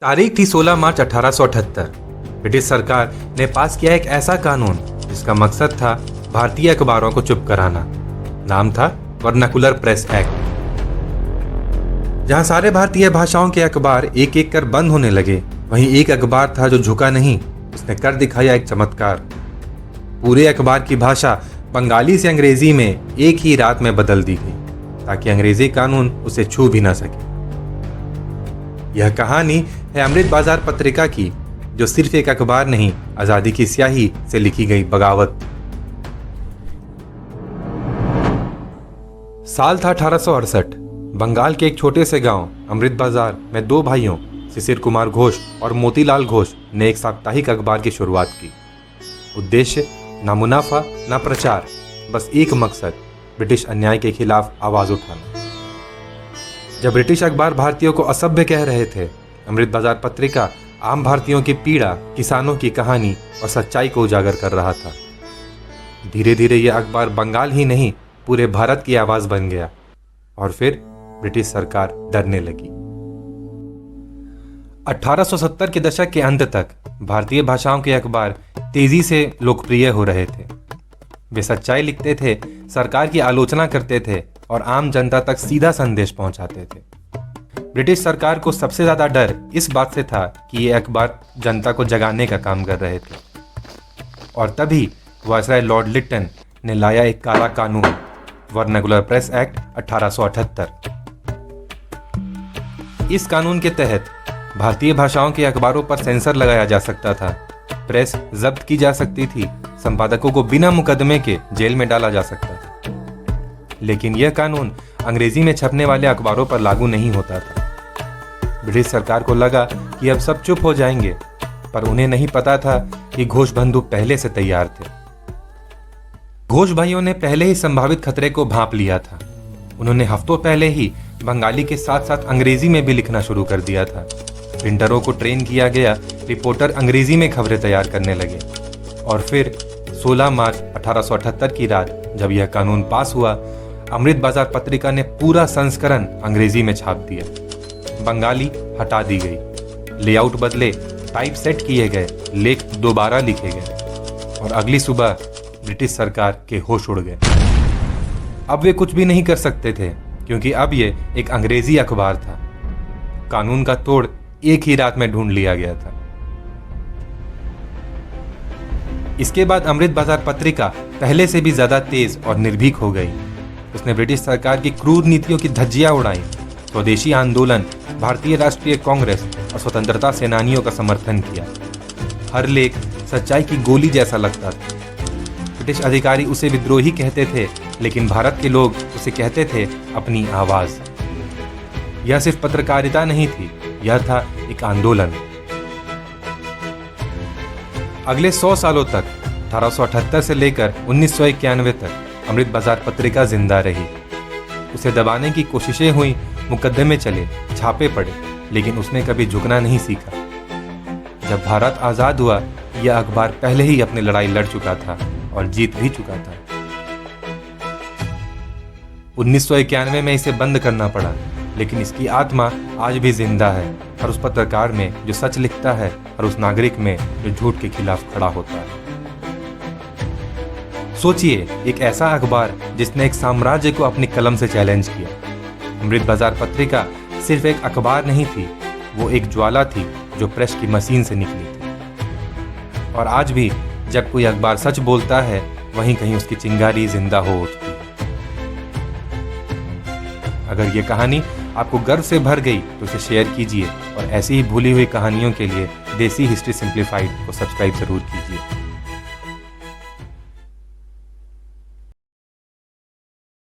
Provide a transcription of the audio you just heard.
तारीख थी 16 मार्च 1878। ब्रिटिश सरकार ने पास किया एक ऐसा कानून जिसका मकसद था भारतीय अखबारों को चुप कराना। नाम था वर्नाकुलर प्रेस एक्ट। जहां सारे भारतीय भाषाओं के अखबार एक एक कर बंद होने लगे, वहीं एक अखबार था जो झुका नहीं। उसने कर दिखाया एक चमत्कार। पूरे अखबार की भाषा बंगाली से अंग्रेजी में एक ही रात में बदल दी गई ताकि अंग्रेजी कानून उसे छू भी ना सके। यह कहानी है अमृत बाजार पत्रिका की, जो सिर्फ एक अखबार नहीं, आजादी की स्याही से लिखी गई बगावत। साल था 1868। बंगाल के एक छोटे से गांव अमृत बाजार में दो भाइयों शिशिर कुमार घोष और मोतीलाल घोष ने एक साप्ताहिक अखबार की शुरुआत की। उद्देश्य ना मुनाफा ना प्रचार, बस एक मकसद, ब्रिटिश अन्याय के खिलाफ आवाज उठाना। जब ब्रिटिश अखबार भारतीयों को असभ्य कह रहे थे, अमृत बाजार पत्रिका आम भारतीयों की पीड़ा, किसानों की कहानी और सच्चाई को उजागर कर रहा था। धीरे धीरे यह अखबार बंगाल ही नहीं, पूरे भारत की आवाज बन गया और फिर ब्रिटिश सरकार डरने लगी। 1870 के दशक के अंत तक भारतीय भाषाओं के अखबार तेजी से लोकप्रिय हो रहे थे। वे सच्चाई लिखते थे, सरकार की आलोचना करते थे और आम जनता तक सीधा संदेश पहुंचाते थे। ब्रिटिश सरकार को सबसे ज्यादा डर इस बात से था कि ये अखबार जनता को जगाने का काम कर रहे थे। और तभी वायसराय लॉर्ड लिट्टन ने लाया एक काला कानून, वर्नाकुलर प्रेस एक्ट 1878। इस कानून के तहत भारतीय भाषाओं के अखबारों पर सेंसर लगाया जा सकता था, प्रेस जब्त की जा सकती थी, संपादकों को बिना मुकदमे के जेल में डाला जा सकता था। लेकिन यह कानून अंग्रेजी में छपने वाले अखबारों पर लागू नहीं होता था। ब्रिटिश सरकार को लगा कि अब सब चुप हो जाएंगे, पर उन्हें नहीं पता था कि घोष बंधु पहले से तैयार थे। घोष भाइयों ने पहले ही संभावित खतरे को भांप लिया था। उन्होंने हफ्तों पहले ही बंगाली के साथ साथ अंग्रेजी में भी लिखना शुरू कर दिया था। प्रिंटरों को ट्रेन किया गया, रिपोर्टर अंग्रेजी में खबरें तैयार करने लगे। और फिर 16 मार्च 1878 की रात जब यह कानून पास हुआ, अमृत बाजार पत्रिका ने पूरा संस्करण अंग्रेजी में छाप दिया। बंगाली हटा दी गई, लेआउट बदले, टाइप सेट किए गए, लेख दोबारा लिखे गए और अगली सुबह ब्रिटिश सरकार के होश उड़ गए। अब वे कुछ भी नहीं कर सकते थे, क्योंकि अब ये एक अंग्रेजी अखबार था। कानून का तोड़ एक ही रात में ढूंढ लिया गया था। इसके बाद अमृत बाजार पत्रिका पहले से भी ज्यादा तेज और निर्भीक हो गई। उसने ब्रिटिश सरकार की क्रूर नीतियों की धज्जियां उड़ाई, स्वदेशी आंदोलन, भारतीय राष्ट्रीय कांग्रेस और स्वतंत्रता सेनानियों का समर्थन किया। हर लेख सच्चाई की गोली जैसा लगता था। ब्रिटिश अधिकारी उसे विद्रोही कहते थे, लेकिन भारत के लोग उसे कहते थे अपनी आवाज। यह सिर्फ पत्रकारिता नहीं थी, यह था एक आंदोलन। अगले 100 सालों तक 1878 से लेकर 1991 तक अमृत बाजार पत्रिका जिंदा रही। उसे दबाने की कोशिशें हुई, मुकदमे चले, छापे पड़े, लेकिन उसने कभी झुकना नहीं सीखा। जब भारत आजाद हुआ, यह अखबार पहले ही अपनी लड़ाई लड़ चुका था और जीत भी चुका था। 1991 में इसे बंद करना पड़ा, लेकिन इसकी आत्मा आज भी जिंदा है, और उस पत्रकार में जो सच लिखता है और उस नागरिक में जो झूठ के खिलाफ खड़ा होता है। सोचिए, एक ऐसा अखबार जिसने एक साम्राज्य को अपनी कलम से चैलेंज किया। अमृत बाजार पत्रिका सिर्फ एक अखबार नहीं थी, वो एक ज्वाला थी जो प्रेस की मशीन से निकली थी। और आज भी जब कोई अखबार सच बोलता है, वहीं कहीं उसकी चिंगारी जिंदा हो उठती है। अगर ये कहानी आपको गर्व से भर गई तो इसे शेयर कीजिए, और ऐसी ही भूली हुई कहानियों के लिए देसी हिस्ट्री सिंप्लीफाइड को सब्सक्राइब जरूर कीजिए।